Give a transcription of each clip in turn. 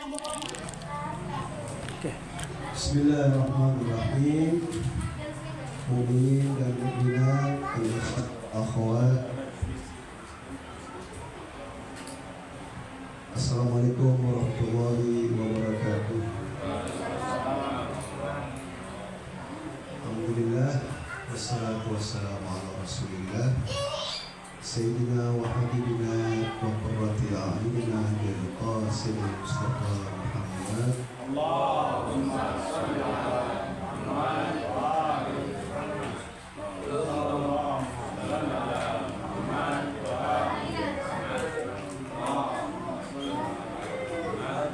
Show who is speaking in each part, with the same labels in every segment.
Speaker 1: Bismillahirrahmanirrahim. Mukminin dan mukminat, akhwat. Assalamualaikum warahmatullahi wabarakatuh. Alhamdulillah, wassalatu wassalamu ala rasulillah Sayyidina wa habibina wa qurrati a'yunina bil qasim Mustafa Muhammad. Allahumma shalli ala Muhammad wa ali Muhammad. Allahumma shalli ala Muhammad wa ali Muhammad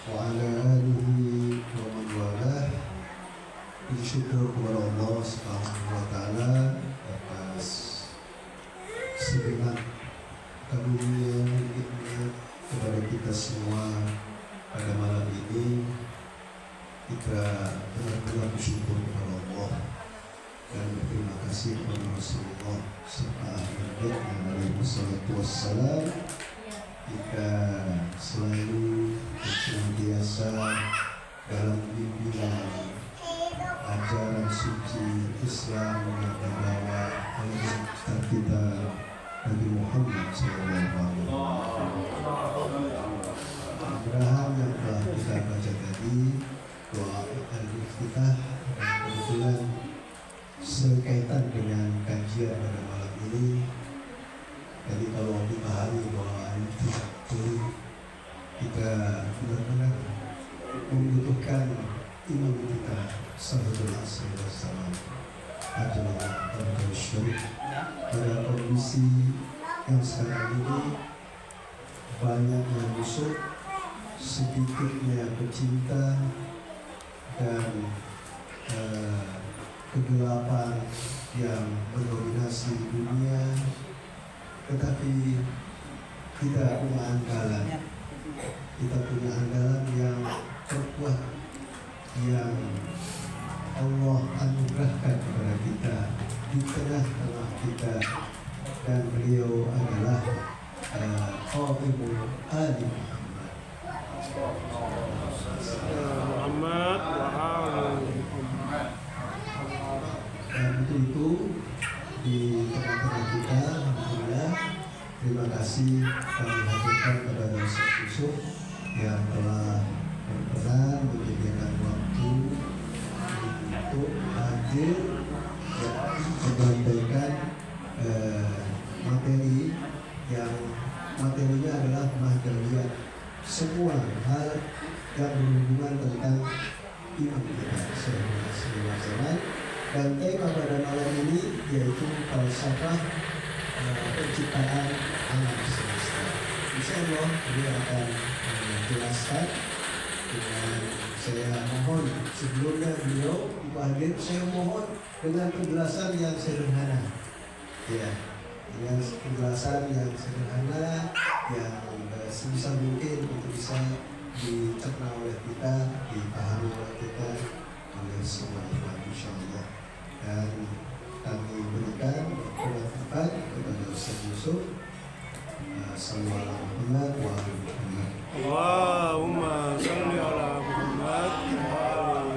Speaker 1: wa ala alihi wa man walah. Bersyukur kepada Allah Subhanahu wa taala atas segenap karunia nikmat kepada kita semua pada malam ini. Kita benar-benar bersyukur kepada Allah dan berterima kasih kepada Rasulullah serta ahli alaihi wassalam. Kita selalu senantiasa dalam bimbingan ajaran suci Islam yang dibawa oleh Ustaz kita Nabi Muhammad SAW. Mudah-mudahan yang telah kita baca tadi, doa al-iftitah, dan kebetulan sekaitan dengan kajian pada malam ini. Jadi kalau dipahami bahwa al-iftitah itu kita benar-benar membutuhkan imam kita sallallahu alaihi wasallam adalah syarif. Pada kondisi yang sekarang ini banyaknya musuh, sedikitnya pecinta, dan kegelapan yang mendominasi dunia, tetapi kita punya andalan. Kita punya andalan yang terkuat, yang Allah anugerahkan kepada kita di tengah-tengah kita, dan beliau adalah Khatibul Ali Muhammad wa ali Muhammad. Dan itu di tengah-tengah kita, alhamdulillah. Terima kasih kami hadirkan kepada Ustaz Yusuf yang telah berperan menyediakan waktu untuk hadir dan menyampaikan materi yang materinya adalah mahdariyat, semua hal yang berhubungan tentang imam kita SAW. Dan tema pada malam ini yaitu falsafah penciptaan alam semesta. Insyaallah beliau akan menjelaskan. Dan saya mohon sebelumnya beliau hadir, saya mohon dengan penjelasan yang sederhana, ya, dengan penjelasan yang sederhana yang sebisa mungkin untuk bisa dicerna oleh kita, dipahami oleh kita, oleh semua umat insyaallah. Dan kami berikan pendapat kepada Ustaz Yusuf. Sallallahu alaihi wa sallam. Allahumma salli ala Muhammad wa ali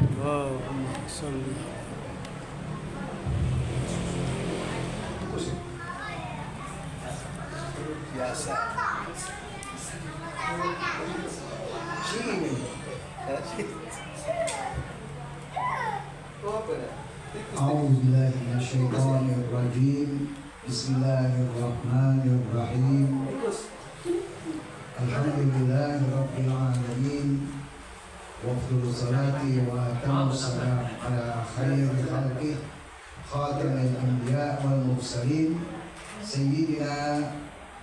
Speaker 1: Allahumma salli. Biasa. Sini. A'udzubillahi minasyaitonir rajim. Bismillahirrahmanirrahim. Alhamdulillahi rabbil alamin. Wa afdalu salati wa atammu salam ala khairil khalqi khatamil anbiya wal mursalin sayyidina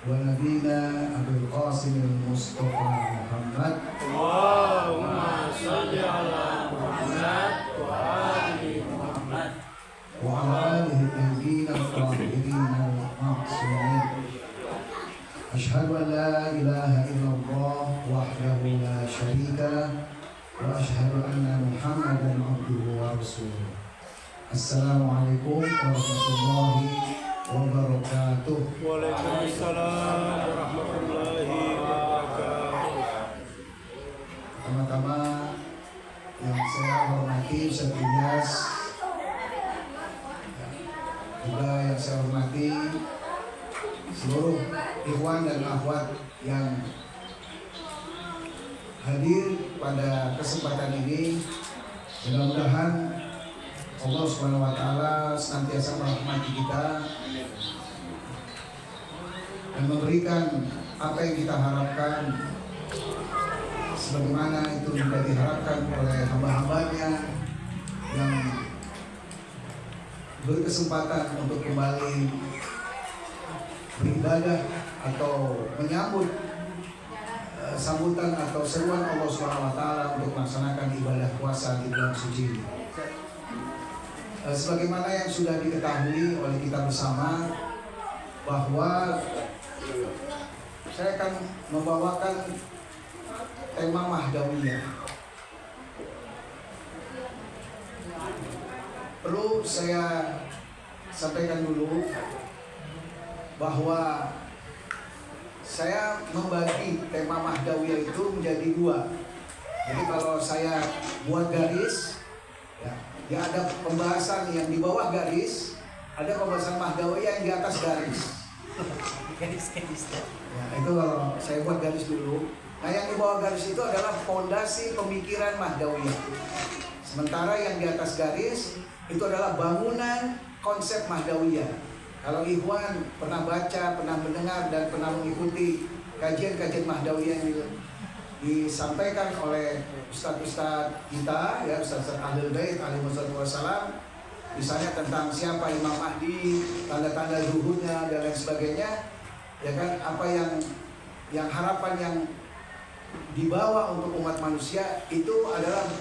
Speaker 1: wa nabiyina Abul Qasim Mustafa Muhammad. Allahumma shalli ala Muhammad wa ali Muhammad wa ala alihi tayyibin al-tahirin al-ma'sumin. Asyhadu an la ilaha illallah wahdahu la syarika lah wa asyhadu anna Muhammadan abduhu wa rasuluh. Assalamualaikum warahmatullahi wabarakatuh. Waalaikumsalam warahmatullahi
Speaker 2: ikhwan dan akhwat yang hadir pada kesempatan ini. Mudah-mudahan Allah Subhanahu wa taala senantiasa merahmati kita dan memberikan apa yang kita harapkan sebagaimana itu juga diharapkan oleh hamba-hambanya yang berkesempatan untuk kembali beribadah atau menyambut sambutan atau seruan Allah Subhanahu wa taala untuk melaksanakan ibadah puasa di bulan suci ini. Sebagaimana yang sudah diketahui oleh kita bersama bahwa saya akan membawakan tema Mahdawiyah. Perlu saya sampaikan dulu bahwa saya membagi tema Mahdawiyah itu menjadi dua. Jadi kalau saya buat garis, ya ada pembahasan yang di bawah garis, ada pembahasan Mahdawiyah yang di atas garis. Ya, itu kalau saya buat garis dulu. Nah, yang di bawah garis itu adalah fondasi pemikiran Mahdawiyah. Sementara yang di atas garis itu adalah bangunan konsep Mahdawiyah. Kalau ikhwan pernah baca, pernah mendengar dan pernah mengikuti kajian-kajian Mahdawiyah yang disampaikan oleh ustadz-ustadz kita, ya ustadz-ustadz Ahlul Bait alaihi wassalam, misalnya tentang siapa Imam Mahdi, tanda-tanda zuhurnya dan lain sebagainya, ya kan, apa yang harapan yang dibawa untuk umat manusia itu adalah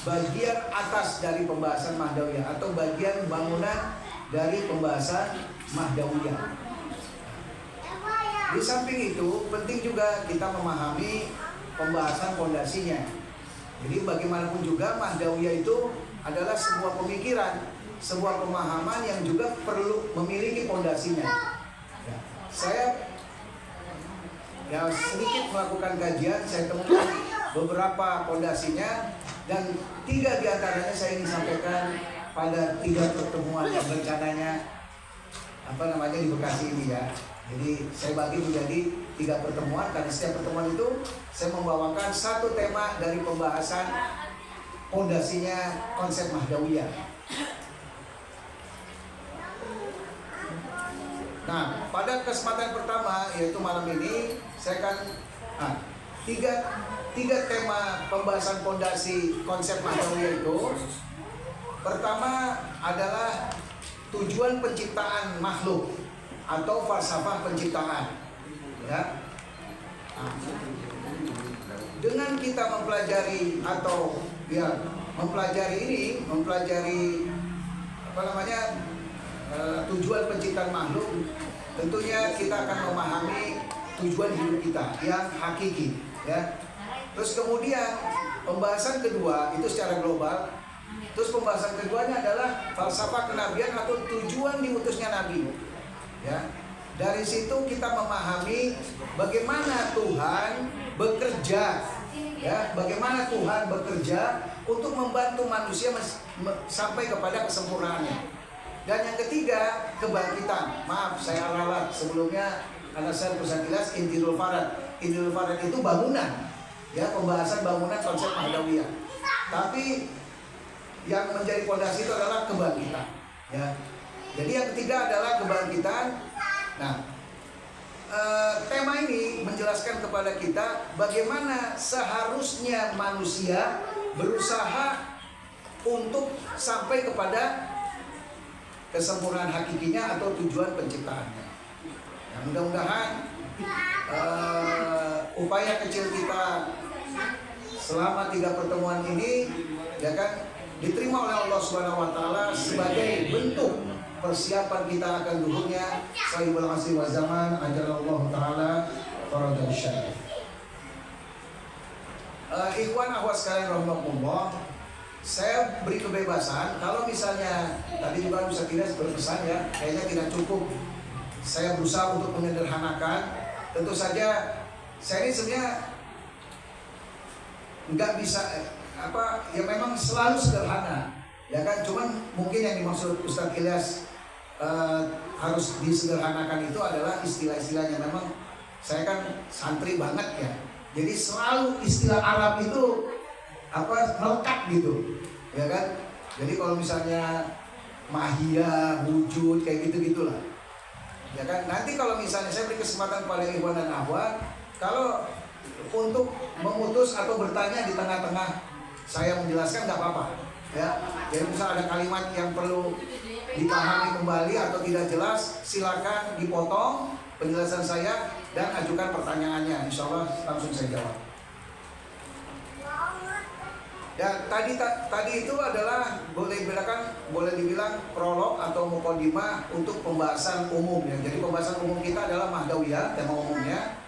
Speaker 2: bagian atas dari pembahasan Mahdawiyah atau bagian bangunan dari pembahasan Mahdawiyah. Di samping itu penting juga kita memahami pembahasan fondasinya. Jadi bagaimanapun juga Mahdawiyah itu adalah sebuah pemikiran, sebuah pemahaman yang juga perlu memiliki fondasinya. Ya, saya sedikit melakukan kajian, saya temukan beberapa fondasinya dan 3 diantaranya saya ingin sampaikan pada 3 pertemuan yang rencananya di Bekasi ini ya. Jadi saya bagi menjadi 3 pertemuan karena setiap pertemuan itu saya membawakan satu tema dari pembahasan fondasinya konsep Mahdawiyah. Nah, pada kesempatan pertama yaitu malam ini saya akan tiga tema pembahasan fondasi konsep Mahdawiyah itu. Pertama adalah tujuan penciptaan makhluk atau falsafah penciptaan. Ya. Dengan kita mempelajari atau mempelajari tujuan penciptaan makhluk, tentunya kita akan memahami tujuan hidup kita yang hakiki. Ya. Terus kemudian pembahasan kedua itu secara global. Terus pembahasan keduanya adalah falsafah kenabian atau tujuan diutusnya Nabi. Ya, dari situ kita memahami bagaimana Tuhan bekerja, ya, bagaimana Tuhan bekerja untuk membantu manusia sampai kepada kesempurnaannya. Dan yang ketiga kebangkitan. Maaf, saya ralat sebelumnya karena saya bisa jelas Injilul Farad. Injilul Farad itu bangunan, ya, pembahasan bangunan konsep Mahdawiyah. Tapi yang menjadi fondasi itu adalah kebangkitan, ya. Jadi yang ketiga adalah kebangkitan. Nah, tema ini menjelaskan kepada kita bagaimana seharusnya manusia berusaha untuk sampai kepada kesempurnaan hakikinya atau tujuan penciptaannya. Nah, mudah-mudahan upaya kecil kita selama 3 pertemuan ini, ya kan, diterima oleh Allah Subhanahu wa taala sebagai bentuk persiapan kita akan duhurnya Sahibul Asri wa Zaman ajalallahu taala faradan syarif. Ikhwan akhwat sekalian rahimakumullah, saya beri kebebasan kalau misalnya tadi juga bisa tidak berpesan ya, kayaknya tidak cukup. Saya berusaha untuk menyederhanakan. Tentu saja saya ini sebenarnya nggak bisa ya memang selalu sederhana, ya kan, cuman mungkin yang dimaksud Ustadz Ilyas harus disederhanakan itu adalah istilah-istilahnya. Memang saya kan santri banget ya, jadi selalu istilah Arab itu melekat gitu, ya kan. Jadi kalau misalnya mahia, wujud, kayak gitu-gitulah, ya kan. Nanti kalau misalnya saya beri kesempatan pada ikhwan dan akhwat, kalau untuk memutus atau bertanya di tengah-tengah saya menjelaskan nggak apa-apa, ya. Jadi misal ada kalimat yang perlu dipahami kembali atau tidak jelas, silakan dipotong penjelasan saya dan ajukan pertanyaannya, insya Allah langsung saya jawab. Ya, tadi itu adalah boleh dibilang prolog atau mukadimah untuk pembahasan umum ya. Jadi pembahasan umum kita adalah Mahdawiyah, tema umumnya.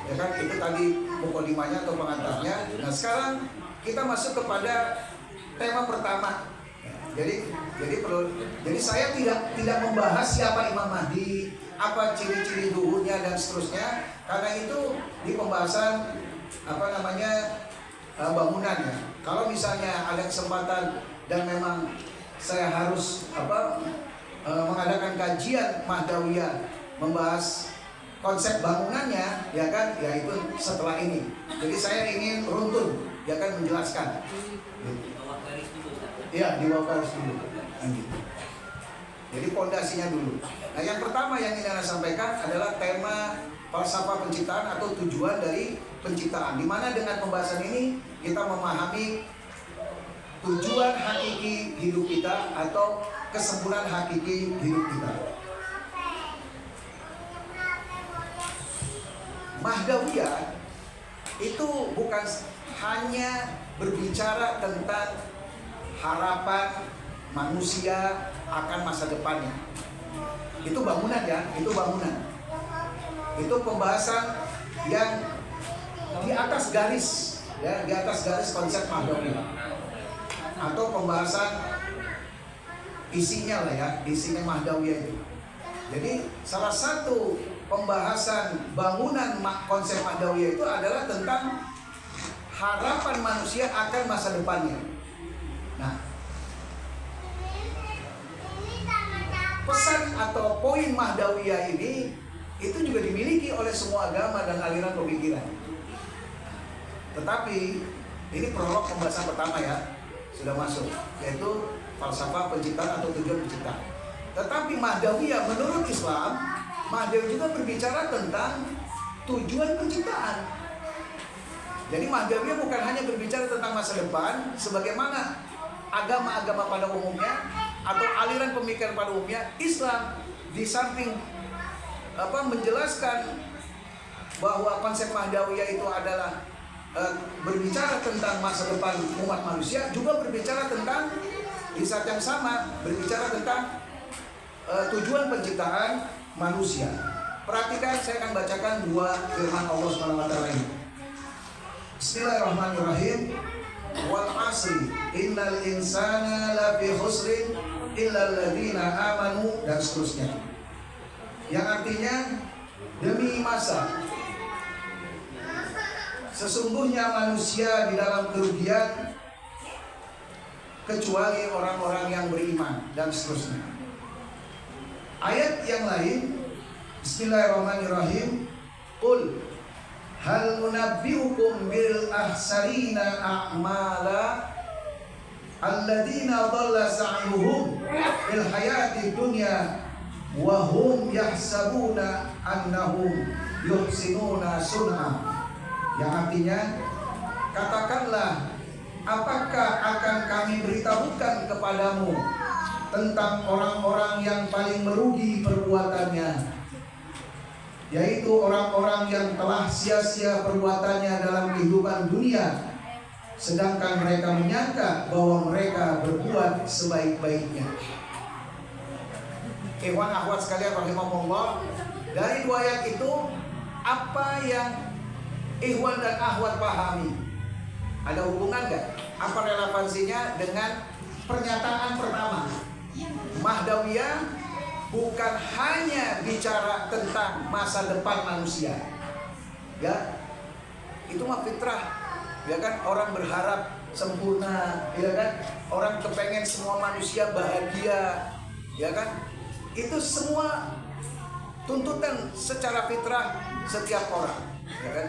Speaker 2: Ya kan, itu tadi mukadimahnya atau pengantarnya. Nah, sekarang kita masuk kepada tema pertama. Jadi saya tidak membahas siapa Imam Mahdi, apa ciri-ciri zuhurnya dan seterusnya, karena itu di pembahasan bangunan ya. Kalau misalnya ada kesempatan dan memang saya harus mengadakan kajian Mahdawiyah, membahas konsep bangunannya, ya kan, ya itu setelah ini. Jadi saya ingin runtun, ya kan, menjelaskan. Iya, di bawah garis dulu. Jadi pondasinya dulu. Nah, yang pertama yang ingin saya sampaikan adalah tema falsafah penciptaan atau tujuan dari penciptaan. Di mana dengan pembahasan ini kita memahami tujuan hakiki hidup kita atau kesempurnaan hakiki hidup kita. Mahdawiyah itu bukan hanya berbicara tentang harapan manusia akan masa depannya. Itu bangunan ya, itu bangunan. Itu pembahasan yang di atas garis ya, di atas garis konsep Mahdawiyah. Atau pembahasan isinya lah ya, isinya Mahdawiyah itu. Jadi salah satu pembahasan bangunan konsep Mahdawiyah itu adalah tentang harapan manusia akan masa depannya. Nah, pesan atau poin Mahdawiyah ini itu juga dimiliki oleh semua agama dan aliran pemikiran. Tetapi ini prolog pembahasan pertama ya, sudah masuk, yaitu falsafah penciptaan atau tujuan penciptaan. Tetapi Mahdawiyah menurut Islam, Mahdawiyah juga berbicara tentang tujuan penciptaan. Jadi Mahdawiyah bukan hanya berbicara tentang masa depan sebagaimana agama-agama pada umumnya atau aliran pemikiran pada umumnya. Islam di samping menjelaskan bahwa konsep Mahdawiyah itu adalah berbicara tentang masa depan umat manusia, juga berbicara tentang di saat yang sama berbicara tentang tujuan penciptaan manusia. Perhatikan, saya akan bacakan dua firman Allah SWT ini. Bismillahirrahmanirrahim. Wal asri innal insana lafi khusrin illa alladziina amanu, dan seterusnya. Yang artinya, demi masa, sesungguhnya manusia di dalam kerugian kecuali orang-orang yang beriman, dan seterusnya. Ayat yang lain, Bismillahirrahmanirrahim. Qul hal nunabbiukum bil ahsarina a'mala alladzina dhalla sa'yuhum fil hayati dunya wa hum yahsabuna annahum yuhsinuna sun'a. Yang artinya, katakanlah, apakah akan kami beritahukan kepadamu tentang orang-orang yang paling merugi perbuatannya, yaitu orang-orang yang telah sia-sia perbuatannya dalam kehidupan dunia, sedangkan mereka menyangka bahwa mereka berbuat sebaik-baiknya. Ikhwan akhwat sekalian rahimahumullah, dari dua ayat itu apa yang ikhwan dan akhwat pahami? Ada hubungan nggak? Apa relevansinya dengan pernyataan pertama? Mahdawiyah bukan hanya bicara tentang masa depan manusia, ya, itu mah fitrah, ya kan, orang berharap sempurna, ya kan, orang kepengen semua manusia bahagia, ya kan, itu semua tuntutan secara fitrah setiap orang, ya kan?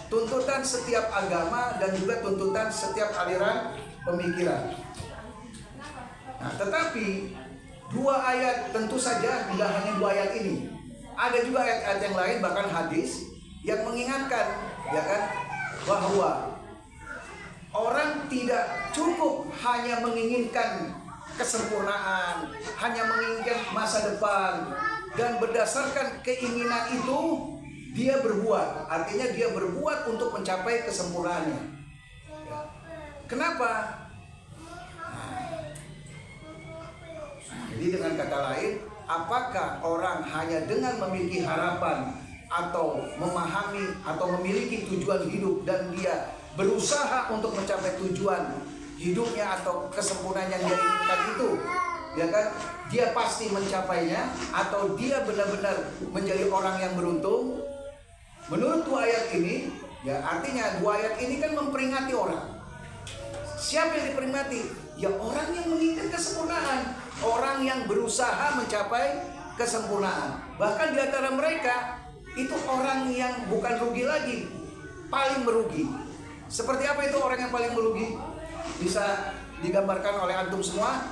Speaker 2: Tuntutan setiap agama dan juga tuntutan setiap aliran pemikiran. Nah, tetapi dua ayat tentu saja tidak hanya dua ayat ini. Ada juga ayat-ayat yang lain, bahkan hadis yang mengingatkan, ya kan, bahwa orang tidak cukup hanya menginginkan kesempurnaan, hanya menginginkan masa depan, dan berdasarkan keinginan itu dia berbuat. Artinya dia berbuat untuk mencapai kesempurnaannya. Ya. Kenapa? Jadi dengan kata lain, apakah orang hanya dengan memiliki harapan atau memahami atau memiliki tujuan hidup dan dia berusaha untuk mencapai tujuan hidupnya atau kesempurnaan yang dia inginkan itu, ya kan, dia pasti mencapainya, atau dia benar-benar menjadi orang yang beruntung? Menurut dua ayat ini, ya artinya dua ayat ini kan memperingati orang. Siapa yang diperingati? Ya orang yang menginginkan kesempurnaan, orang yang berusaha mencapai kesempurnaan. Bahkan di antara mereka itu orang yang bukan rugi lagi, paling merugi. Seperti apa itu orang yang paling merugi? Bisa digambarkan oleh antum semua?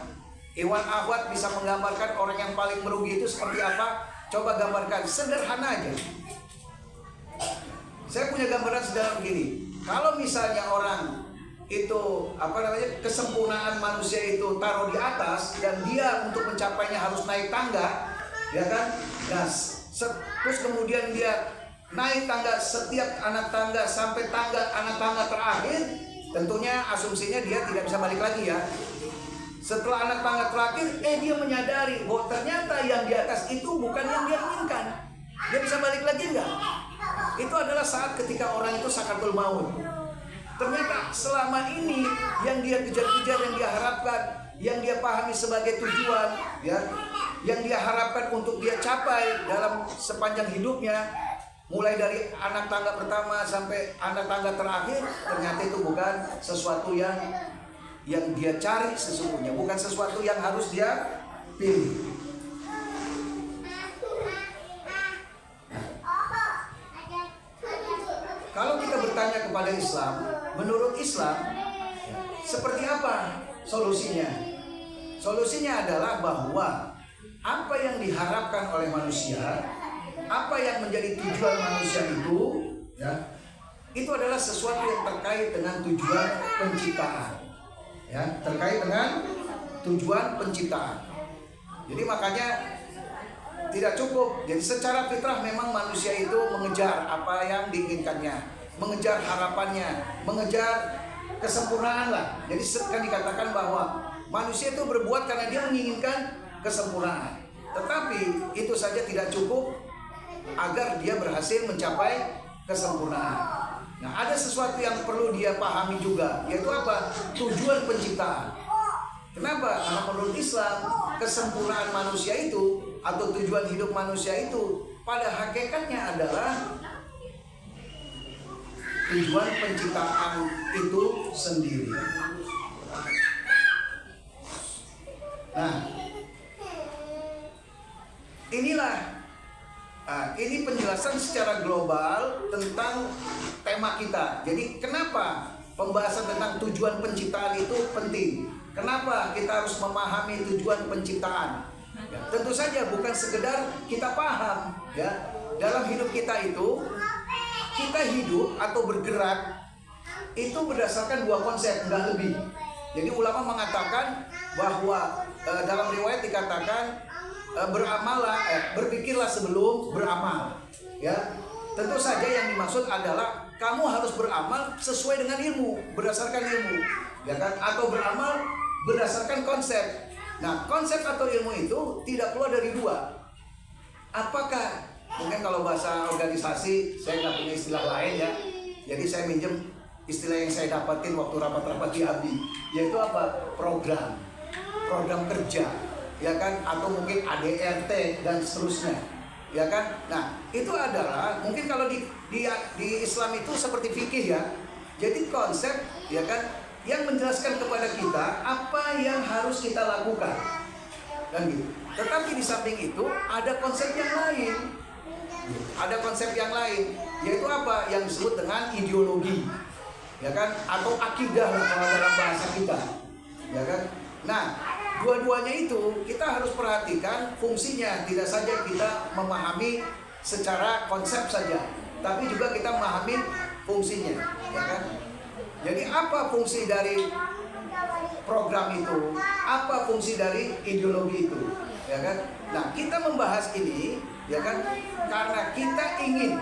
Speaker 2: Iwan Ahwat bisa menggambarkan orang yang paling merugi itu seperti apa? Coba gambarkan, sederhana aja. Saya punya gambaran sederhana begini. Kalau misalnya orang itu kesempurnaan manusia itu taruh di atas dan dia untuk mencapainya harus naik tangga, ya kan? Nah, terus kemudian dia naik tangga, setiap anak tangga sampai anak tangga terakhir, tentunya asumsinya dia tidak bisa balik lagi ya. Setelah anak tangga terakhir, dia menyadari bahwa ternyata yang di atas itu bukan yang dia inginkan. Dia bisa balik lagi enggak? Itu adalah saat ketika orang itu sakaratul maut. Ternyata selama ini yang dia kejar-kejar, yang dia harapkan, yang dia pahami sebagai tujuan, ya, yang dia harapkan untuk dia capai dalam sepanjang hidupnya, mulai dari anak tangga pertama sampai anak tangga terakhir, ternyata itu bukan sesuatu yang dia cari sesungguhnya, bukan sesuatu yang harus dia pilih. Kalau kita bertanya kepada Islam, menurut Islam, seperti apa solusinya? Solusinya adalah bahwa apa yang diharapkan oleh manusia, apa yang menjadi tujuan manusia itu, ya, itu adalah sesuatu yang terkait dengan tujuan penciptaan, ya, terkait dengan tujuan penciptaan. Jadi makanya tidak cukup. Jadi secara fitrah memang manusia itu mengejar apa yang diinginkannya, mengejar harapannya, mengejar kesempurnaan lah. Jadi kan dikatakan bahwa manusia itu berbuat karena dia menginginkan kesempurnaan. Tetapi itu saja tidak cukup agar dia berhasil mencapai kesempurnaan. Nah, ada sesuatu yang perlu dia pahami juga, yaitu apa? Tujuan penciptaan. Kenapa? Karena menurut Islam, kesempurnaan manusia itu atau tujuan hidup manusia itu pada hakikatnya adalah tujuan penciptaan itu sendiri. Nah, ini penjelasan secara global tentang tema kita. Jadi kenapa pembahasan tentang tujuan penciptaan itu penting? Kenapa kita harus memahami tujuan penciptaan? Ya, tentu saja bukan sekedar kita paham, ya. Dalam hidup kita itu, kita hidup atau bergerak itu berdasarkan dua konsep, enggak lebih. Jadi ulama mengatakan bahwa dalam riwayat dikatakan berpikirlah sebelum beramal, ya. Tentu saja yang dimaksud adalah kamu harus beramal sesuai dengan ilmu, berdasarkan ilmu, ya kan? Atau beramal berdasarkan konsep. Nah, konsep atau ilmu itu tidak keluar dari dua. Apakah, mungkin kalau bahasa organisasi, saya nggak punya istilah lain ya. Jadi saya minjem istilah yang saya dapatin waktu rapat-rapat di ABI, yaitu apa? Program kerja, ya kan? Atau mungkin ADRT dan seterusnya, ya kan? Nah, itu adalah mungkin kalau di Islam itu seperti fikih ya. Jadi konsep, ya kan, yang menjelaskan kepada kita apa yang harus kita lakukan, kan gitu. Tetapi di samping itu ada konsep yang lain. Ada konsep yang lain, yaitu apa? Yang disebut dengan ideologi, ya kan? Atau akidah lah kalau dalam bahasa kita, ya kan? Nah, dua-duanya itu kita harus perhatikan fungsinya. Tidak saja kita memahami secara konsep saja, tapi juga kita memahami fungsinya, ya kan? Jadi apa fungsi dari program itu? Apa fungsi dari ideologi itu? Ya kan? Nah, kita membahas ini, ya kan, karena kita ingin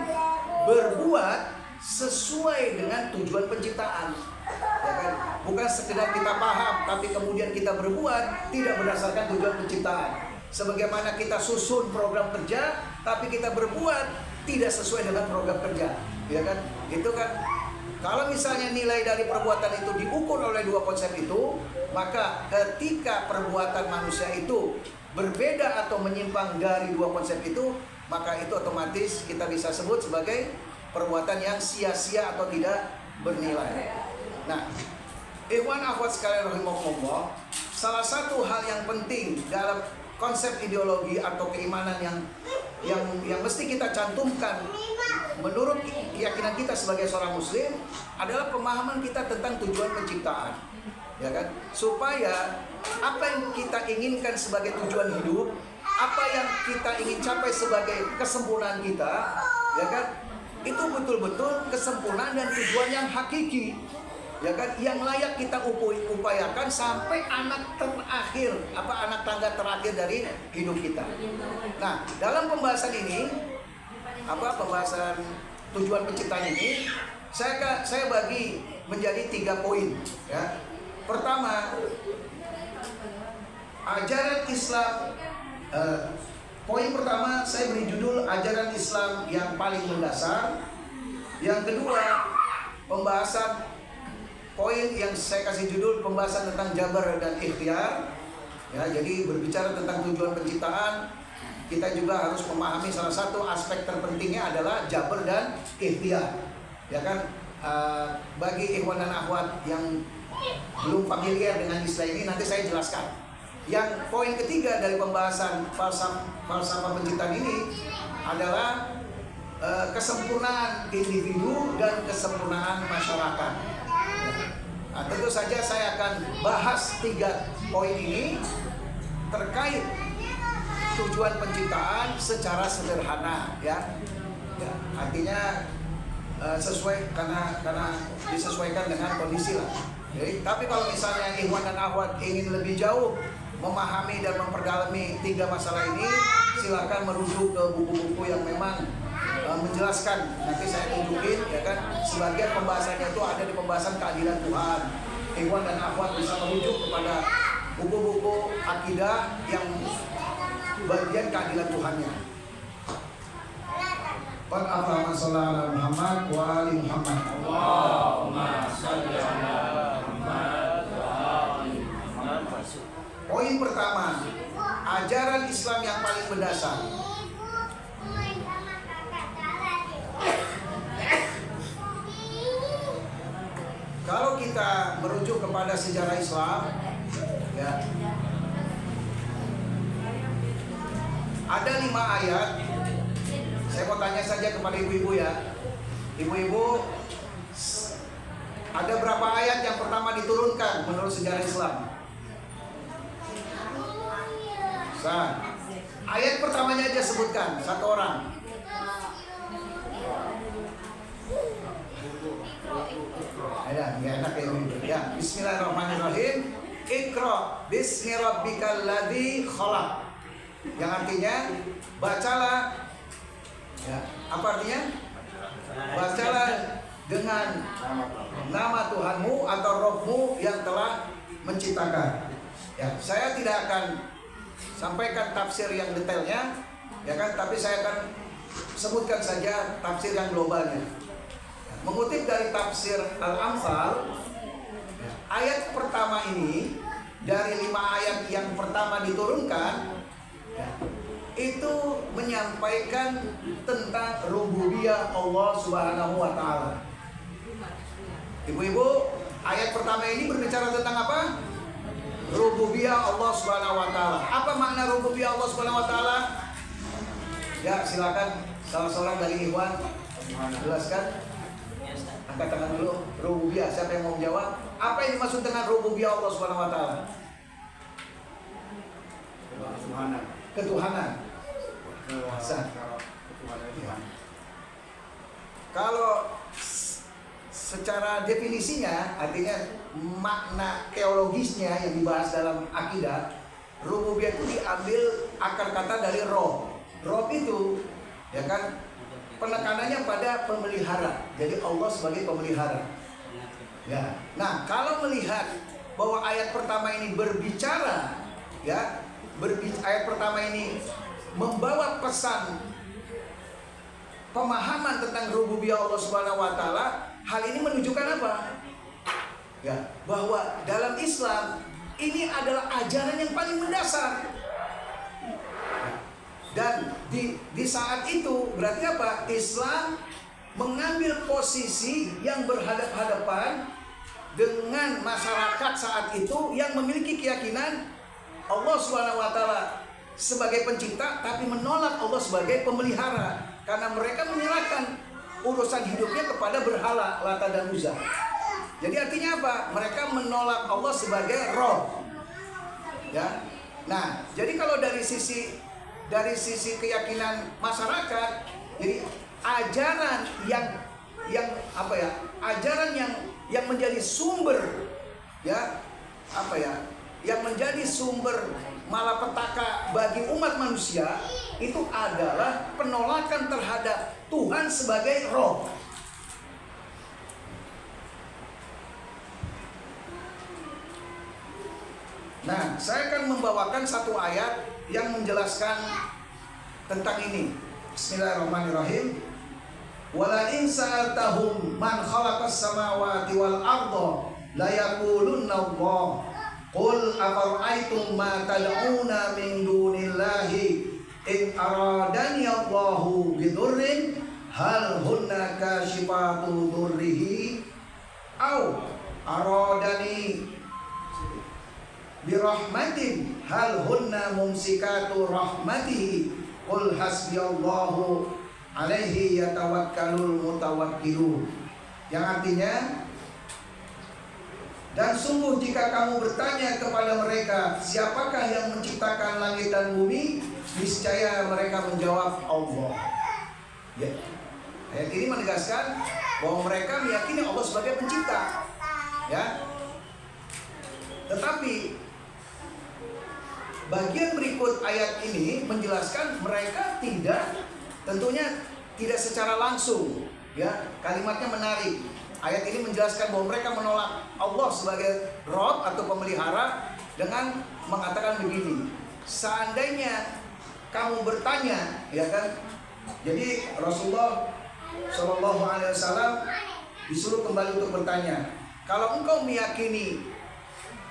Speaker 2: berbuat sesuai dengan tujuan penciptaan, ya kan? Bukan sekedar kita paham, tapi kemudian kita berbuat tidak berdasarkan tujuan penciptaan. Sebagaimana kita susun program kerja, tapi kita berbuat tidak sesuai dengan program kerja, ya kan? Itu kan. Kalau misalnya nilai dari perbuatan itu diukur oleh dua konsep itu, maka ketika perbuatan manusia itu berbeda atau menyimpang dari dua konsep itu, maka itu otomatis kita bisa sebut sebagai perbuatan yang sia-sia atau tidak bernilai. Nah, ikhwan akhwat sekalian rahimakumullah, salah satu hal yang penting dalam konsep ideologi atau keimanan yang mesti kita cantumkan menurut keyakinan kita sebagai seorang muslim adalah pemahaman kita tentang tujuan penciptaan, ya kan? Supaya apa yang kita inginkan sebagai tujuan hidup, apa yang kita ingin capai sebagai kesempurnaan kita, ya kan? Itu betul-betul kesempurnaan dan tujuan yang hakiki, ya kan? Yang layak kita upayakan sampai anak tangga terakhir dari hidup kita. Nah, dalam pembahasan ini, pembahasan tujuan penciptaan ini, saya bagi menjadi 3 poin, ya. Pertama, ajaran Islam. Poin pertama saya beri judul ajaran Islam yang paling mendasar. Yang kedua, pembahasan poin yang saya kasih judul pembahasan tentang jabar dan ikhtiar. Ya, jadi berbicara tentang tujuan penciptaan, kita juga harus memahami salah satu aspek terpentingnya adalah jabar dan ikhtiar. Ya kan? Bagi ikhwan dan akhwat yang belum familiar dengan istilah ini, nanti saya jelaskan. Yang poin ketiga dari pembahasan falsafah penciptaan ini adalah kesempurnaan individu dan kesempurnaan masyarakat. Nah, tentu saja saya akan bahas 3 poin ini terkait tujuan penciptaan secara sederhana, ya. Artinya sesuai karena disesuaikan dengan kondisi lah. Jadi, tapi kalau misalnya ikhwan dan akhwat ingin lebih jauh memahami dan memperdalami 3 masalah ini, silakan merujuk ke buku-buku yang memang menjelaskan. Nanti saya tunjukin, ya kan, sebagian pembahasannya itu ada di pembahasan keadilan Tuhan. Ikhwan dan akhwat bisa merujuk kepada buku-buku akidah yang bagian keadilan Tuhannya. Qad aflaha man shalla ala Muhammad wa ali Muhammad. Allahumma shalli ala Muhammad wa ali Muhammad. Poin pertama, ajaran Islam yang paling mendasar. Kalau kita merujuk kepada sejarah Islam, ya, ada 5 ayat. Saya mau tanya saja kepada ibu-ibu, ya. Ibu-ibu, ada berapa ayat yang pertama diturunkan menurut sejarah Islam? Ayat pertamanya aja sebutkan, 1 orang. Ya, enak ya, ya. Bismillahirrahmanirrahim. Iqra bismi rabbikal ladzi khalaq. Yang artinya bacalah, ya, apa artinya? Bacalah dengan nama Tuhanmu atau Rabbmu yang telah menciptakan. Ya, saya tidak akan sampaikan tafsir yang detailnya, ya kan, tapi saya akan sebutkan saja tafsir yang globalnya. Mengutip dari tafsir Al-Amsal, ayat pertama ini dari 5 ayat yang pertama diturunkan, itu menyampaikan tentang rububiyah Allah Subhanahu wa taala. Ibu-ibu, ayat pertama ini berbicara tentang apa? rububiyah Allah Subhanahu wa taala. Apa makna rububiyah Allah Subhanahu wa taala? Ya, silakan salah seorang dari ikhwan jelaskan. Angkat tangan dulu. Rububiyah, siapa yang mau menjawab? Apa yang dimaksud dengan rububiyah Allah Subhanahu wa taala? Ketuhanan. Kalau secara definisinya, artinya makna teologisnya yang dibahas dalam akidah, rububiyah itu diambil akar kata dari roh. Roh itu, ya kan, penekanannya pada pemelihara. Jadi Allah sebagai pemelihara. Ya. Nah, kalau melihat bahwa ayat pertama ini berbicara, ya, ayat pertama ini membawa pesan pemahaman tentang rububiyah Allah Subhanahu wa taala, hal ini menunjukkan apa? Ya, bahwa dalam Islam ini adalah ajaran yang paling mendasar. Dan di saat itu berarti apa? Islam mengambil posisi yang berhadap-hadapan dengan masyarakat saat itu yang memiliki keyakinan Allah Subhanahu wa taala sebagai pencipta, tapi menolak Allah sebagai pemelihara, karena mereka menyerahkan urusan hidupnya kepada berhala Lata dan Uzza. Jadi artinya apa? Mereka menolak Allah sebagai Roh. Ya. Nah, jadi kalau dari sisi keyakinan masyarakat, jadi ajaran yang apa ya? Ajaran yang menjadi sumber, ya, apa ya? Yang menjadi sumber malapetaka bagi umat manusia itu adalah penolakan terhadap Tuhan sebagai Roh. Nah, saya akan membawakan satu ayat yang menjelaskan tentang ini. Bismillahirrahmanirrahim. Wala in sa'altahum man khalaqas samawati wal arda la yaqulunna Allah. Qul afara'aytum ma tad'una min dunillahi in aradani Allahu bidurrin hal hunna kashifatu durrihi aw aradani birahmatin hal hunna mumsikatu rahmatihi qul hasbiyallahu alaihi yatawakkalul mutawakkilun. Yang artinya, dan sungguh jika kamu bertanya kepada mereka siapakah yang menciptakan langit dan bumi, niscaya mereka menjawab Allah. Ya. Ayat ini menegaskan bahwa mereka meyakini Allah sebagai pencipta. Ya. Tetapi bagian berikut ayat ini menjelaskan mereka tentunya tidak secara langsung, ya. Kalimatnya menarik. Ayat ini menjelaskan bahwa mereka menolak Allah sebagai Rob atau pemelihara dengan mengatakan begini, seandainya kamu bertanya, ya kan? Jadi Rasulullah Shallallahu Alaihi Wasallam disuruh kembali untuk bertanya, kalau engkau meyakini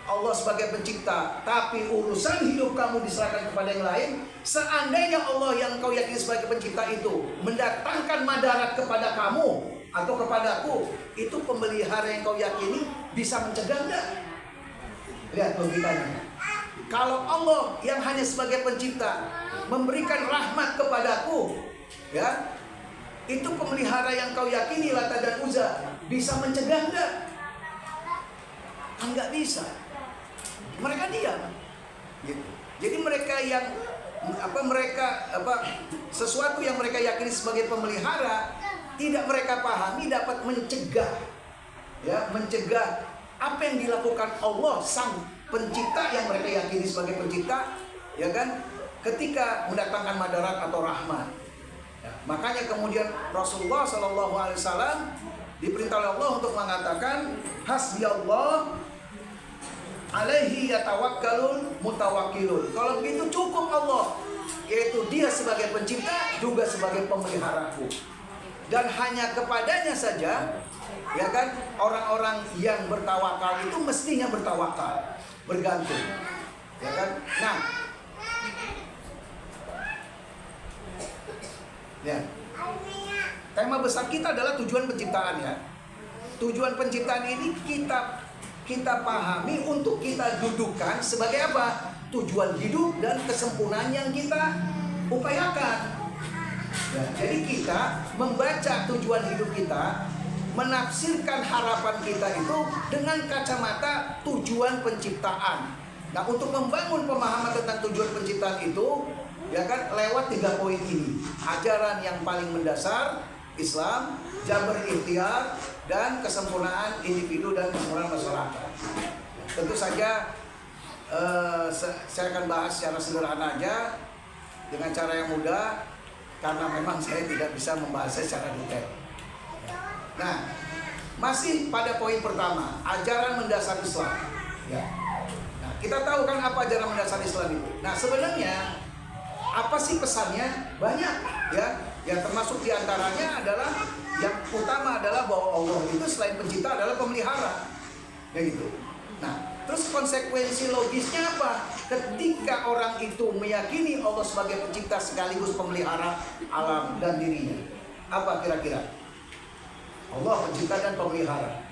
Speaker 2: Allah sebagai pencipta, tapi urusan hidup kamu diserahkan kepada yang lain, seandainya Allah yang kau yakini sebagai pencipta itu mendatangkan madarat kepada kamu atau kepadaku, itu pemelihara yang kau yakini bisa mencegah enggak? Lihat logikanya. Kalau Allah yang hanya sebagai pencipta memberikan rahmat kepadaku, ya, itu pemelihara yang kau yakini Lata dan Uzza bisa mencegah enggak? Enggak bisa. Mereka diam. Gitu. Jadi mereka yang sesuatu yang mereka yakini sebagai pemelihara tidak mereka pahami dapat mencegah, ya, mencegah apa yang dilakukan Allah sang pencipta yang mereka yakini sebagai pencipta, ya kan, ketika mendatangkan madarat atau rahmat. Ya, makanya kemudian Rasulullah Shallallahu Alaihi Wasallam diperintah oleh Allah untuk mengatakan hasbiyallah alaihi yatawakkalul mutawakkilun. Kalau begitu cukup Allah, yaitu Dia sebagai pencipta juga sebagai pemeliharaku. Dan hanya kepadanya saja, ya kan, orang-orang yang bertawakal itu mestinya bertawakal, bergantung, ya kan. Nah, ya, tema besar kita adalah tujuan penciptaan, ya. Tujuan penciptaan ini kita kita pahami untuk kita dudukan sebagai apa? Tujuan hidup dan kesempurnaan yang kita upayakan. Ya, jadi kita membaca tujuan hidup kita, menafsirkan harapan kita itu dengan kacamata tujuan penciptaan. Nah, untuk membangun pemahaman tentang tujuan penciptaan itu, ya kan, lewat 3 poin ini. Ajaran yang paling mendasar Islam, jabar ikhtiar, dan kesempurnaan individu dan kesempurnaan masyarakat. Tentu saja saya akan bahas secara sederhana aja dengan cara yang mudah, karena memang saya tidak bisa membahasnya secara detail. Nah, masih pada poin pertama, ajaran mendasar Islam. Ya. Nah, kita tahu kan apa ajaran mendasar Islam itu. Nah, sebenarnya apa sih pesannya? Banyak, ya. Yang termasuk diantaranya adalah yang utama adalah bahwa Allah itu selain pencipta adalah pemelihara, ya gitu. Nah, terus konsekuensi logisnya apa? Ketika orang itu meyakini Allah sebagai pencipta sekaligus pemelihara alam dan dirinya, apa kira-kira? Allah pencipta dan pemelihara.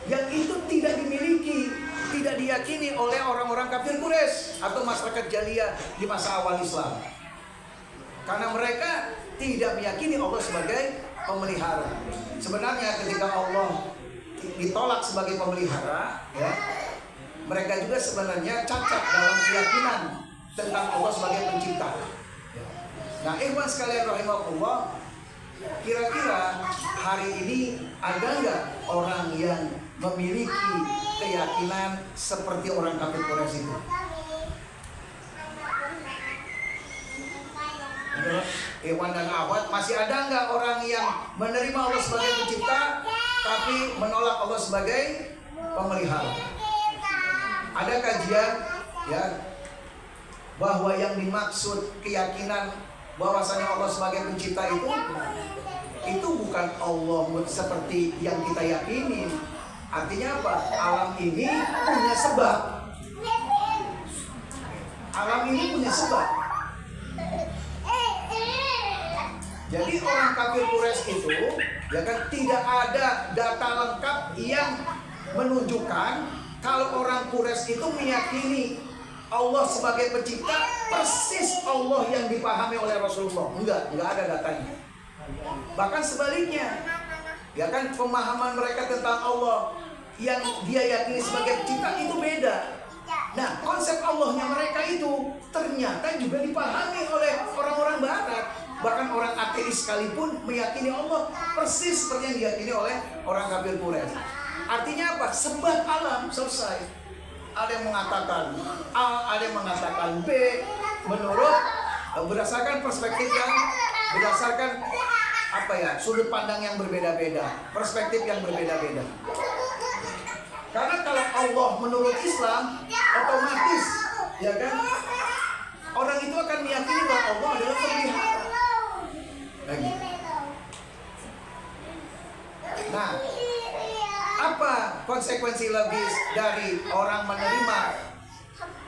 Speaker 2: Yang itu tidak dimiliki, tidak diyakini oleh orang-orang kafir Quraisy atau masyarakat jahiliyah di masa awal Islam. Karena mereka tidak meyakini Allah sebagai pemelihara. Sebenarnya ketika Allah ditolak sebagai pemelihara, ya, mereka juga sebenarnya cacat dalam keyakinan tentang Allah sebagai pencipta. Nah, ikhwan sekalian rahimakumullah, kira-kira hari ini ada nggak orang yang memiliki keyakinan seperti orang kafir Quraisy itu? Ikhwan dan akhwat, masih ada nggak orang yang menerima Allah sebagai pencipta tapi menolak Allah sebagai pemelihara? Ada kajian, ya, bahwa yang dimaksud keyakinan bahwasanya Allah sebagai pencipta itu bukan Allah seperti yang kita yakini. Artinya apa? Alam ini punya sebab. Alam ini punya sebab. Jadi orang kafir Quraisy itu, ya kan, tidak ada data lengkap yang menunjukkan kalau orang Quraisy itu meyakini Allah sebagai pencipta persis Allah yang dipahami oleh Rasulullah. Enggak ada datanya. Bahkan sebaliknya, ya kan, pemahaman mereka tentang Allah yang dia yakini sebagai pencipta itu beda. Nah, konsep Allahnya mereka itu ternyata juga dipahami oleh orang-orang Barat. Bahkan orang ateis sekalipun meyakini Allah persis seperti yang diyakini oleh orang kafir Quraisy. Artinya apa? Sebab alam selesai. Ada yang mengatakan A, ada yang mengatakan B, menurut berdasarkan perspektif yang berdasarkan apa ya, sudut pandang yang berbeda-beda, perspektif yang berbeda-beda. Karena kalau Allah menurut Islam otomatis, ya kan, orang itu akan meyakini bahwa Allah adalah pemelihara. Nah, apa konsekuensi logis dari orang menerima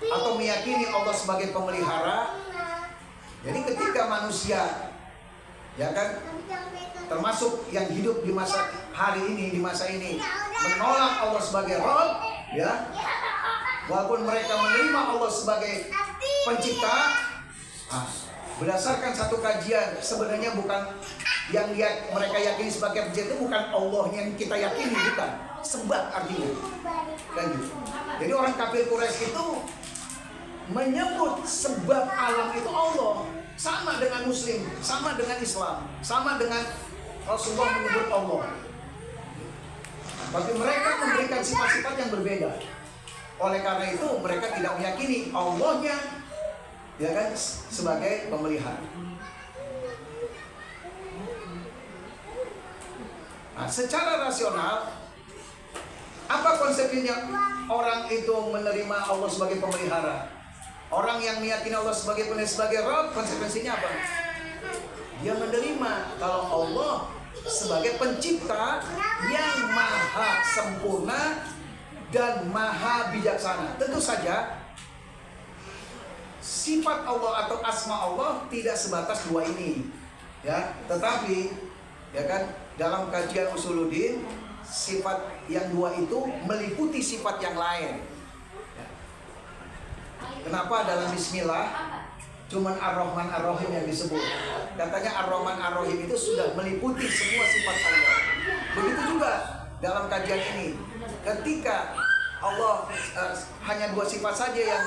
Speaker 2: atau meyakini Allah sebagai pemelihara? Jadi ketika manusia, ya kan, termasuk yang hidup di masa hari ini, di masa ini, menolak Allah sebagai Rabb, ya, walaupun mereka menerima Allah sebagai pencipta, berdasarkan satu kajian, sebenarnya bukan yang mereka yakini sebagai pencipta, itu bukan Allah yang kita yakini, bukan. Sebab artinya, kan gitu. Jadi orang kafir Quraisy itu menyebut sebab alam itu Allah, sama dengan Muslim, sama dengan Islam, sama dengan Rasulullah menyebut Allah. Bagi mereka memberikan sifat-sifat yang berbeda. Oleh karena itu mereka tidak meyakini Allahnya, ya kan, sebagai pemelihara. Nah, secara rasional, apa konsepnya orang itu menerima Allah sebagai pemelihara? Orang yang meyakini Allah sebagai Rabb, konsekuensinya apa? Dia menerima kalau Allah sebagai pencipta yang maha sempurna dan maha bijaksana. Tentu saja sifat Allah atau asma Allah tidak sebatas dua ini, ya. Tetapi, ya kan, dalam kajian usuluddin sifat yang dua itu meliputi sifat yang lain. Kenapa dalam Bismillah cuman Ar-Rahman Ar-Rahim yang disebut? Katanya Ar-Rahman Ar-Rahim itu sudah meliputi semua sifat Allah. Begitu juga dalam kajian ini, ketika Allah hanya dua sifat saja yang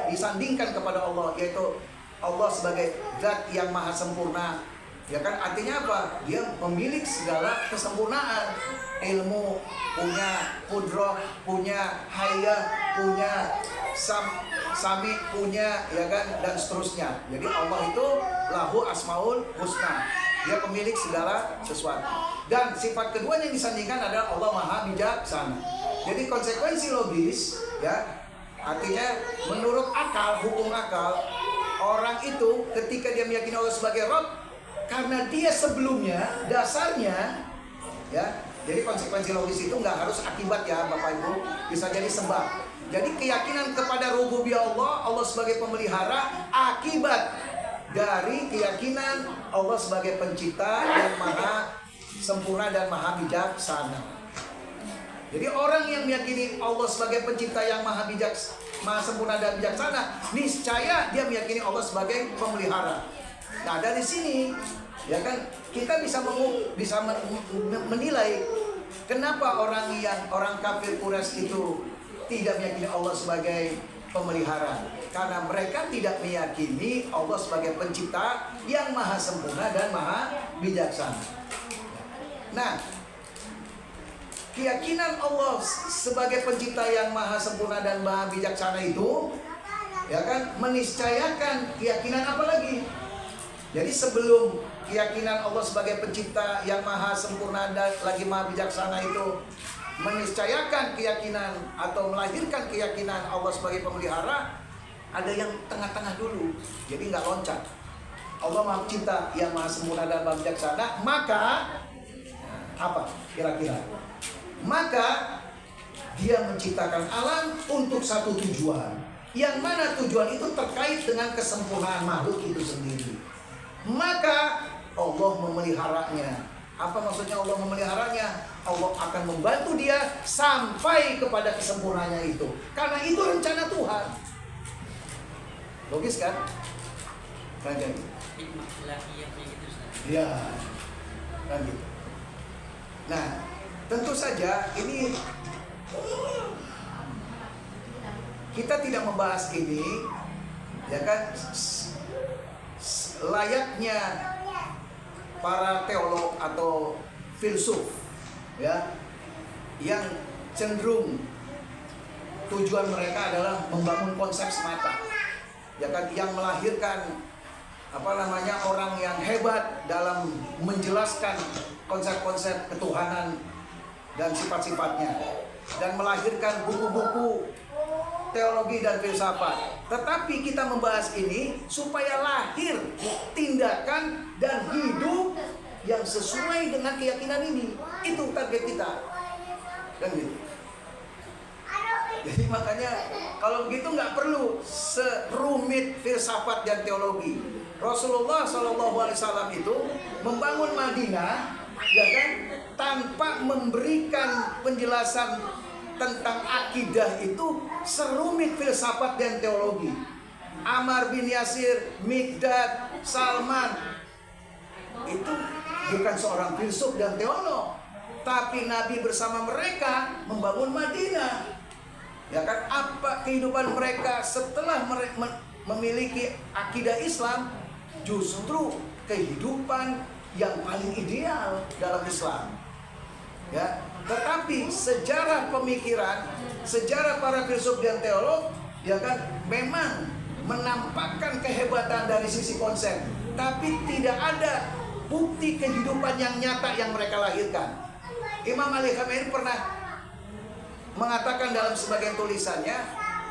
Speaker 2: disandingkan kepada Allah, yaitu Allah sebagai zat yang maha sempurna. Ya kan, artinya apa? Dia memiliki segala kesempurnaan. Ilmu, punya qudrah, punya hayat, punya sami, punya, ya kan, dan seterusnya. Jadi Allah itu lahu asmaul husna. Dia pemilik segala sesuatu. Dan sifat kedua yang disandingkan adalah Allah maha bijaksana. Jadi konsekuensi logis, ya, artinya menurut akal, hukum akal, orang itu ketika dia meyakini Allah sebagai Rabb, karena dia sebelumnya dasarnya, ya, jadi konsekuensi logis itu nggak harus akibat ya Bapak Ibu, bisa jadi sebab. Jadi keyakinan kepada rububiyah Allah, Allah sebagai pemelihara, akibat dari keyakinan Allah sebagai pencipta yang maha sempurna dan maha bijaksana. Jadi orang yang meyakini Allah sebagai pencipta yang maha maha sempurna dan bijaksana, niscaya dia meyakini Allah sebagai pemelihara. Nah, dari sini, ya kan, kita bisa menilai kenapa orang kafir Quraisy itu tidak meyakini Allah sebagai pemelihara. Karena mereka tidak meyakini Allah sebagai pencipta yang maha sempurna dan maha bijaksana. Nah, keyakinan Allah sebagai pencipta yang maha sempurna dan maha bijaksana itu, ya kan, meniscayakan keyakinan apa lagi? Jadi sebelum keyakinan Allah sebagai pencipta yang maha sempurna dan lagi maha bijaksana itu meniscayakan keyakinan atau melahirkan keyakinan Allah sebagai pemelihara, ada yang tengah-tengah dulu. Jadi nggak loncat. Allah maha pencipta yang maha sempurna dan maha bijaksana, maka apa kira-kira? Maka dia menciptakan alam untuk satu tujuan, yang mana tujuan itu terkait dengan kesempurnaan makhluk itu sendiri. Maka Allah memeliharanya. Apa maksudnya Allah memeliharanya? Allah akan membantu dia sampai kepada kesempurnaannya itu, karena itu rencana Tuhan. Logis kan? Kan gitu. Ya, kan gitu. Nah, tentu saja ini kita tidak membahas ini, ya kan, layaknya para teolog atau filsuf, ya, yang cenderung tujuan mereka adalah membangun konsep semata, ya kan, yang melahirkan orang yang hebat dalam menjelaskan konsep-konsep ketuhanan dan sifat-sifatnya, dan melahirkan buku-buku teologi dan filsafat. Tetapi kita membahas ini supaya lahir tindakan dan hidup yang sesuai dengan keyakinan ini. Itu target kita, kan gitu. Jadi makanya kalau begitu nggak perlu serumit filsafat dan teologi. Rasulullah SAW itu membangun Madinah, ya kan, tanpa memberikan penjelasan tentang akidah itu serumit filsafat dan teologi. Ammar bin Yasir, Mikdad, Salman itu bukan seorang filsuf dan teolog, tapi Nabi bersama mereka membangun Madinah. Ya kan, apa kehidupan mereka setelah memiliki akidah Islam? Justru kehidupan yang paling ideal dalam Islam. Ya, tetapi sejarah pemikiran, sejarah para filsuf dan teolog, ya kan, memang menampakkan kehebatan dari sisi konsep, tapi tidak ada bukti kehidupan yang nyata yang mereka lahirkan. Imam Al-Khamenei pernah mengatakan dalam sebagian tulisannya,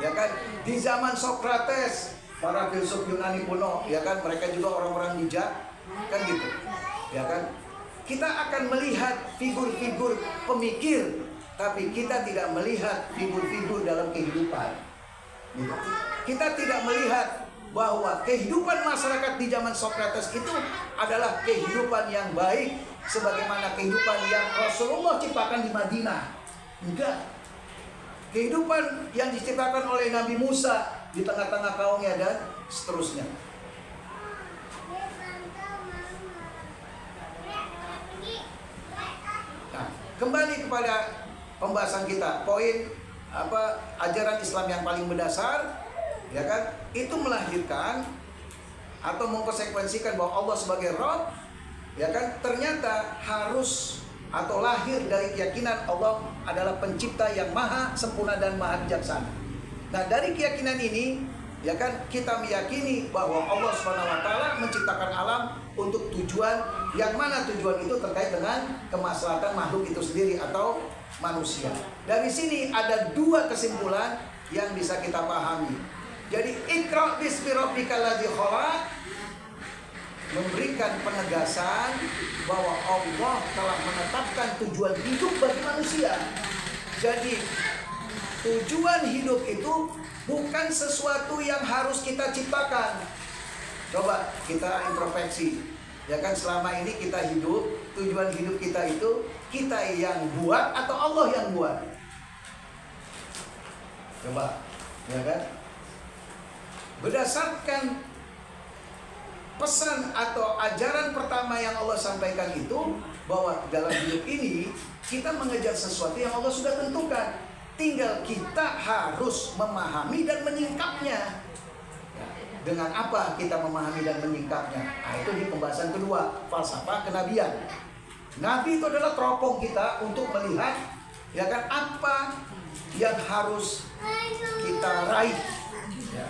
Speaker 2: ya kan, di zaman Sokrates, para filsuf Yunani kuno, ya kan, mereka juga orang-orang bijak, kan gitu, ya kan. Kita akan melihat figur-figur pemikir, tapi kita tidak melihat figur-figur dalam kehidupan. Kita tidak melihat bahwa kehidupan masyarakat di zaman Sokrates itu adalah kehidupan yang baik sebagaimana kehidupan yang Rasulullah ciptakan di Madinah. Enggak. Kehidupan yang diciptakan oleh Nabi Musa di tengah-tengah kaumnya dan seterusnya. Nah, kembali kepada pembahasan kita, poin ajaran Islam yang paling mendasar, ya kan? Itu melahirkan atau mengkonsekuensikan bahwa Allah sebagai Rabb, ya kan? Ternyata harus atau lahir dari keyakinan Allah adalah pencipta yang maha sempurna dan maha bijaksana. Nah, dari keyakinan ini, ya kan, kita meyakini bahwa Allah SWT menciptakan alam untuk tujuan yang mana tujuan itu terkait dengan kemaslahatan makhluk itu sendiri atau manusia. Dari sini ada dua kesimpulan yang bisa kita pahami. Jadi Iqra bismi rabbikal ladzi khalaq memberikan penegasan bahwa Allah telah menetapkan tujuan hidup bagi manusia. Jadi tujuan hidup itu bukan sesuatu yang harus kita ciptakan. Coba kita introspeksi. Ya kan, selama ini kita hidup, tujuan hidup kita itu kita yang buat atau Allah yang buat? Coba, ya kan? Berdasarkan pesan atau ajaran pertama yang Allah sampaikan itu, bahwa dalam hidup ini kita mengejar sesuatu yang Allah sudah tentukan. Tinggal kita harus memahami dan menyingkapnya. Dengan apa kita memahami dan menyingkapnya? Nah, itu di pembahasan kedua, falsafah kenabian. Nabi itu adalah teropong kita untuk melihat, ya kan, apa yang harus kita raih. Ya.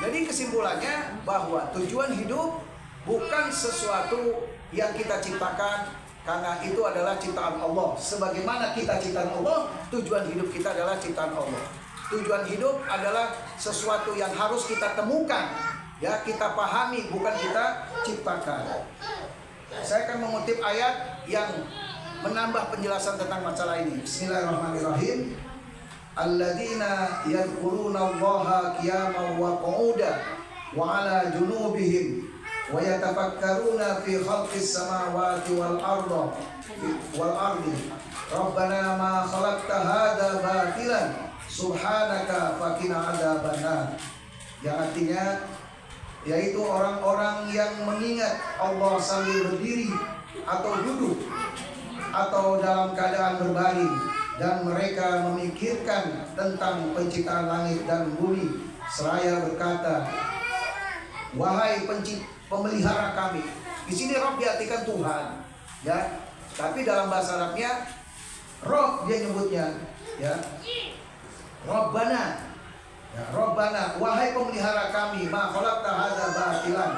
Speaker 2: Jadi kesimpulannya bahwa tujuan hidup bukan sesuatu yang kita ciptakan, karena itu adalah ciptaan Allah. Sebagaimana kita ciptaan Allah, tujuan hidup kita adalah ciptaan Allah. Tujuan hidup adalah sesuatu yang harus kita temukan, ya, kita pahami, bukan kita ciptakan. Saya akan mengutip ayat yang menambah penjelasan tentang masalah ini. Bismillahirrahmanirrahim. Alladzina yadhkuruna Allaha qiyaman wa qu'udan wa 'ala junubihim wa yatafakkaruna fi khalqis samawati wal ardi. Rabbana ma khalaqta hadza batilan subhanaka faqina adzabannar. Yang artinya yaitu orang-orang yang mengingat Allah sambil berdiri atau duduk atau dalam keadaan berbaring, dan mereka memikirkan tentang penciptaan langit dan bumi seraya berkata, wahai pemelihara kami. Di sini Rabb diartikan Tuhan, ya. Tapi dalam bahasa Arabnya Rabb dia nyebutnya, ya. Rabbana, ya, Rabbana, wahai pemelihara kami, ma khalaqta hadza batilan.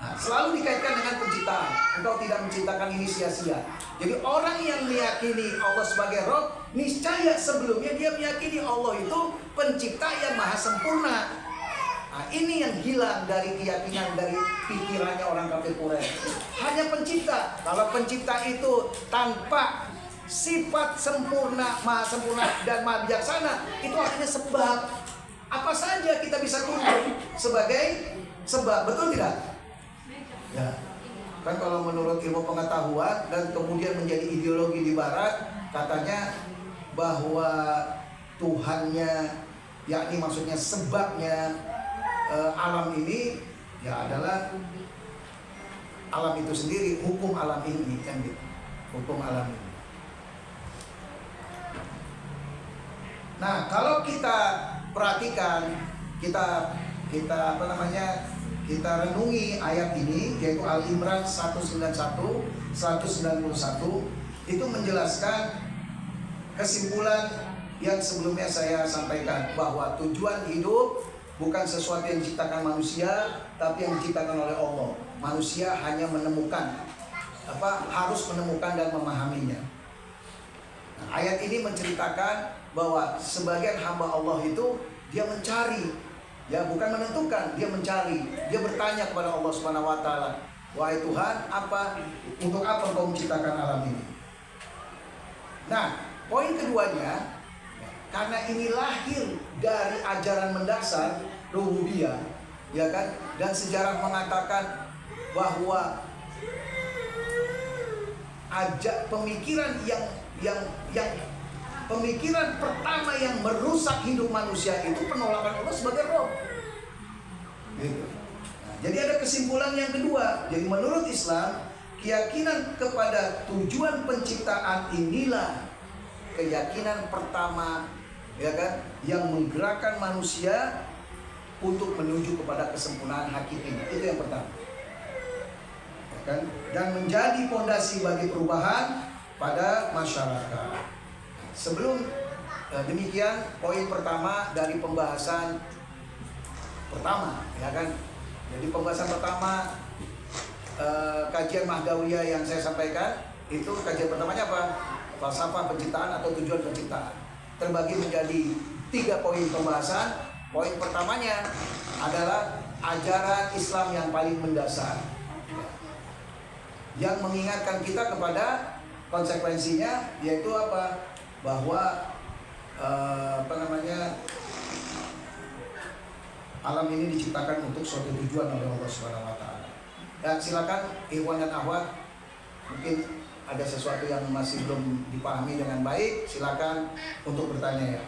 Speaker 2: Nah, selalu dikaitkan dengan penciptaan. Engkau tidak menciptakan ini sia-sia. Jadi orang yang meyakini Allah sebagai Rabb, niscaya sebelumnya dia meyakini Allah itu pencipta yang maha sempurna. Nah, ini yang hilang dari keyakinan, dari pikirannya orang kafir Quraisy. Hanya pencipta. Kalau pencipta itu tanpa sifat sempurna, maha sempurna dan maha bijaksana, itu artinya sebab. Apa saja kita bisa tunjuk sebagai sebab, betul tidak? Ya. Kan kalau menurut ilmu pengetahuan dan kemudian menjadi ideologi di barat, katanya bahwa Tuhannya, yakni maksudnya sebabnya alam ini, ya adalah alam itu sendiri, hukum alam ini, kan gitu. Hukum alam ini. Nah, kalau kita perhatikan, kita kita renungi ayat ini, yaitu Al-Imran 191, 191, itu menjelaskan kesimpulan yang sebelumnya saya sampaikan, bahwa tujuan hidup bukan sesuatu yang diciptakan manusia, tapi yang diciptakan oleh Allah. Manusia hanya menemukan, harus menemukan dan memahaminya. Nah, ayat ini menceritakan bahwa sebagian hamba Allah itu dia mencari, ya, bukan menentukan, dia mencari, dia bertanya kepada Allah Subhanahu wa taala, wahai Tuhan, untuk apa Engkau menciptakan alam ini? Nah, poin keduanya, karena ini lahir dari ajaran mendasar rububiyah, ya kan? Dan sejarah mengatakan bahwa pemikiran pemikiran pertama yang merusak hidup manusia itu penolakan Allah sebagai Roh. Gitu. Nah, jadi ada kesimpulan yang kedua. Jadi menurut Islam, keyakinan kepada tujuan penciptaan inilah keyakinan pertama, ya kan, yang menggerakkan manusia untuk menuju kepada kesempurnaan hakikinya. Itu yang pertama. Ya kan? Dan menjadi fondasi bagi perubahan pada masyarakat. Sebelum demikian, poin pertama dari pembahasan pertama, ya kan. Jadi pembahasan pertama kajian Mahdawiyah yang saya sampaikan itu kajian pertamanya apa? Falsafah penciptaan atau tujuan penciptaan. Terbagi menjadi 3 poin pembahasan. Poin pertamanya adalah ajaran Islam yang paling mendasar, yang mengingatkan kita kepada konsekuensinya, yaitu apa? Bahwa alam ini diciptakan untuk suatu tujuan oleh Allah Subhanahu wa taala. Dan silakan ikhwan dan akhwat, mungkin ada sesuatu yang masih belum dipahami dengan baik, silakan untuk bertanya ya.